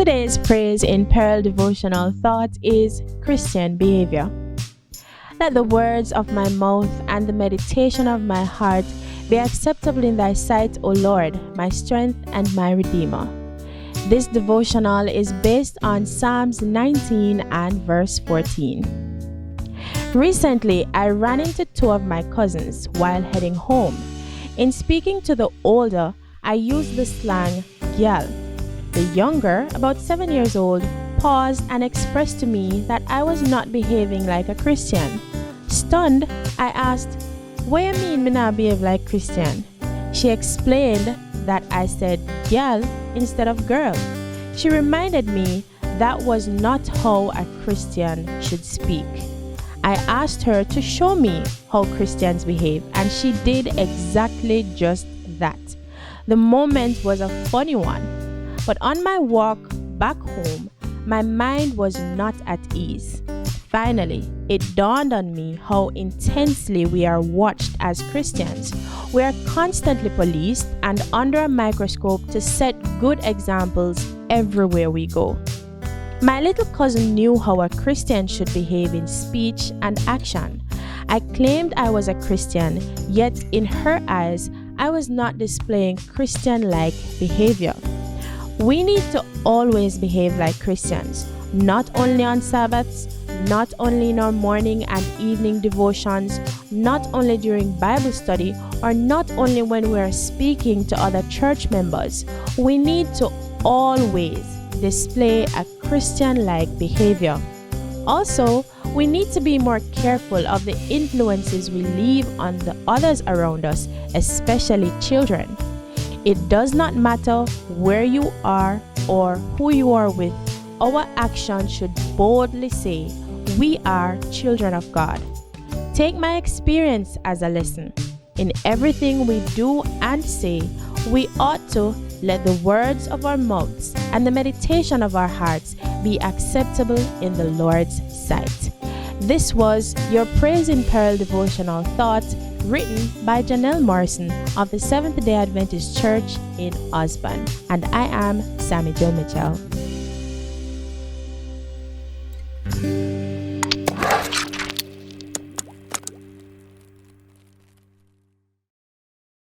Today's praise in Peril Devotional thought is Christian behavior. Let the words of my mouth and the meditation of my heart be acceptable in thy sight, O Lord, my strength and my redeemer. This devotional is based on Psalms 19 and verse 14. Recently, I ran into two of my cousins while heading home. In speaking to the older, I used the slang "gyal." The younger, about 7 years old, paused and expressed to me that I was not behaving like a Christian. Stunned, I asked, "What you mean me not behave like Christian?" She explained that I said "gyal" instead of "girl." She reminded me that was not how a Christian should speak. I asked her to show me how Christians behave, and she did exactly just that. The moment was a funny one, but on my walk back home, my mind was not at ease. Finally, it dawned on me how intensely we are watched as Christians. We are constantly policed and under a microscope to set good examples everywhere we go. My little cousin knew how a Christian should behave in speech and action. I claimed I was a Christian, yet in her eyes, I was not displaying Christian-like behavior. We need to always behave like Christians, not only on Sabbaths, not only in our morning and evening devotions, not only during Bible study, or not only when we are speaking to other church members. We need to always display a Christian-like behavior. Also, we need to be more careful of the influences we leave on the others around us, especially children. It does not matter where you are or who you are with. Our actions should boldly say, we are children of God. Take my experience as a lesson. In everything we do and say, we ought to let the words of our mouths and the meditation of our hearts be acceptable in the Lord's sight. This was your Praise in Peril devotional thought, written by Janelle Morrison of the Seventh-day Adventist Church in Osborne. And I am Sammy Jo Mitchell.